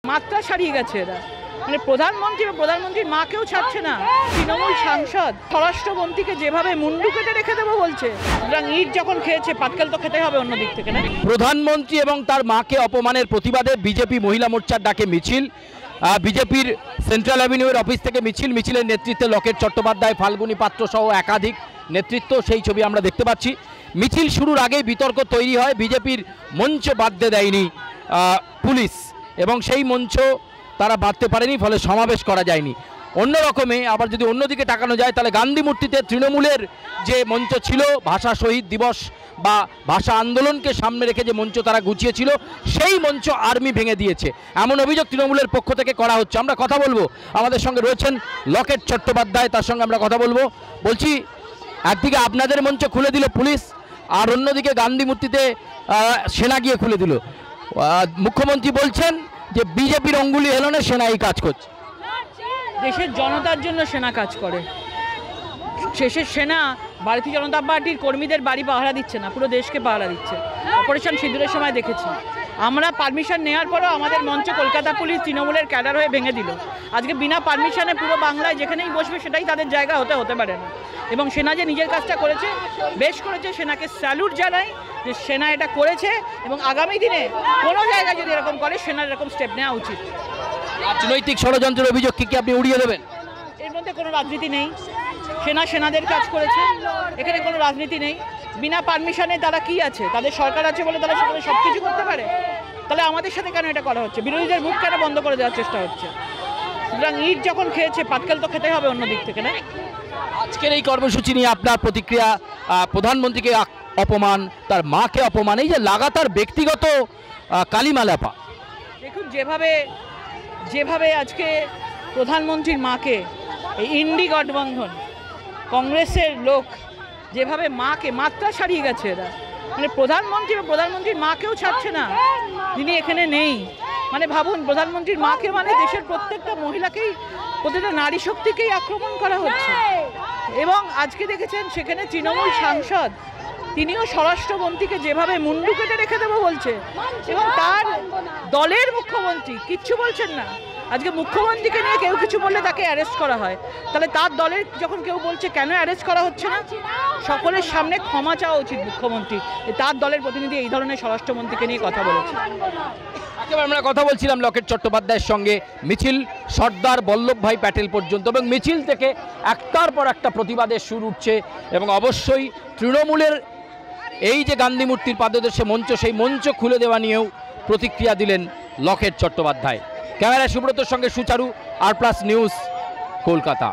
মাত্রা ছাড়িয়ে গেছে এরা, মানে প্রধানমন্ত্রীর মাকেও ছাড়ছে না। তৃণমূল সাংসদ স্বরাষ্ট্রমন্ত্রীকে যেভাবে মুন্ডু কেটে রেখে দেবো বলছে, সুতরাং ইট যখন খেয়েছে পাটকেল তো খেতে হবে অন্য দিক থেকে না। প্রধানমন্ত্রী এবং তার মাকে অপমানের প্রতিবাদে বিজেপি মহিলা মোর্চার ডাকে মিছিল, বিজেপির সেন্ট্রাল অ্যাভিনিউর অফিস থেকে মিছিলের নেতৃত্বে লকেট চট্টোপাধ্যায়, ফাল্গুনী পাত্র সহ একাধিক নেতৃত্ব, সেই ছবি আমরা দেখতে পাচ্ছি। মিছিল শুরুর আগেই বিতর্ক তৈরি হয়, বিজেপির মঞ্চ বাঁধতে দেয়নি পুলিশ এবং সেই মঞ্চ তারা বাঁধতে পারেনি, ফলে সমাবেশ করা যায়নি। অন্য রকমে আবার যদি অন্যদিকে তাকানো যায় তাহলে গান্ধী মূর্তিতে তৃণমূলের যে মঞ্চ ছিল, ভাষা শহীদ দিবস বা ভাষা আন্দোলনকে সামনে রেখে যে মঞ্চ তারা গুছিয়েছিল, সেই মঞ্চ আর্মি ভেঙে দিয়েছে, এমন অভিযোগ তৃণমূলের পক্ষ থেকে করা হচ্ছে। আমরা কথা বলবো, আমাদের সঙ্গে রয়েছেন লকেট চট্টোপাধ্যায়, তার সঙ্গে আমরা কথা বলবো। বলছি, একদিকে আপনাদের মঞ্চ খুলে দিল পুলিশ, আর অন্যদিকে গান্ধী মূর্তিতে সেনা গিয়ে খুলে দিল। মুখ্যমন্ত্রী বলছেন যে বিজেপির অঙ্গুলি হেলনে সেনা এই কাজ করছে। দেশের জনতার জন্য সেনা কাজ করে, শেষের সেনা ভারতীয় জনতা পার্টির কর্মীদের বাড়ি পাহারা দিচ্ছে না, পুরো দেশকে পাহারা দিচ্ছে। অপারেশন সিঁদুরের সময় দেখেছি আমরা, পারমিশন নেওয়ার পরও আমাদের মঞ্চ কলকাতা পুলিশ তৃণমূলের ক্যাডার হয়ে ভেঙে দিল। আজকে বিনা পারমিশনে পুরো বাংলায় যেখানেই বসবে সেটাই তাদের জায়গা হতে পারে না। এবং সেনা যে নিজের কাজটা করেছে, বেশ করেছে, সেনাকে স্যালুট জানাই যে সেনা এটা করেছে এবং আগামী দিনে কোনো জায়গায় যদি এরকম করে সেনার এরকম স্টেপ নেওয়া উচিত। রাজনৈতিক ষড়যন্ত্রের অভিযোগ কি আপনি উড়িয়ে দেবেন? এর মধ্যে কোনো রাজনীতি নেই, সেনাদের কাজ করেছে, এখানে কোনো রাজনীতি নেই। বিনা পারমিশনে তারা কি আছে, তাদের সরকার আছে বলে তারা সেখানে সব কিছু করতে পারে? তাহলে আমাদের সাথে কেন এটা করা হচ্ছে? বিরোধীদের মুখ কেন বন্ধ করে দেওয়ার চেষ্টা হচ্ছে? সুতরাং ইট যখন খেয়েছে পাটকেল তো খেতে হবে অন্য দিক থেকে না। আজকের এই কর্মসূচি নিয়ে আপনার প্রতিক্রিয়া? প্রধানমন্ত্রীকে অপমান, তার মাকে অপমান, এই যে লাগাতার ব্যক্তিগত কালিমালাপা। দেখুন, যেভাবে আজকে প্রধানমন্ত্রীর মাকে এই ইন্ডি গঠবন্ধন কংগ্রেসের লোক যেভাবে মাকে মাত্রা ছাড়িয়ে গেছে এরা, মানে প্রধানমন্ত্রীর মাকেও ছাড়ছে না, যিনি এখানে নেই। মানে ভাবুন, প্রধানমন্ত্রীর মাকে মানে দেশের প্রত্যেকটা মহিলাকেই, প্রত্যেকটা নারী শক্তিকেই আক্রমণ করা হচ্ছে। এবং আজকে দেখেছেন সেখানে তৃণমূল সাংসদ তিনিও স্বরাষ্ট্রমন্ত্রীকে যেভাবে মুন্ডু কেটে রেখে দেবো বলছে, এবং তার দলের মুখ্যমন্ত্রী কিচ্ছু বলছেন না। আজকে মুখ্যমন্ত্রীকে নিয়ে কেউ কিছু বললে তাকে অ্যারেস্ট করা হয়, তাহলে তার দলের যখন কেউ বলছে কেন অ্যারেস্ট করা হচ্ছে না? সকলের সামনে ক্ষমা চাওয়া উচিত মুখ্যমন্ত্রী, তার দলের প্রতিনিধি এই ধরনের স্বরাষ্ট্রমন্ত্রীকে নিয়ে কথা বলেছে। আমরা কথা বলছিলাম লকেট চট্টোপাধ্যায়ের সঙ্গে। মিছিল সর্দার বল্লভভাই প্যাটেল পর্যন্ত, এবং মিছিল থেকে একটার পর একটা প্রতিবাদের সুর উঠছে। এবং অবশ্যই তৃণমূলের এই যে গান্ধী মূর্তির পাদদেশে মঞ্চ, সেই মঞ্চ খুলে দেওয়া নিয়েও প্রতিক্রিয়া দিলেন লকেট চট্টোপাধ্যায়। ক্যামেরায় সুব্রতর সঙ্গে সুচারু, আর প্লাস নিউজ, কলকাতা।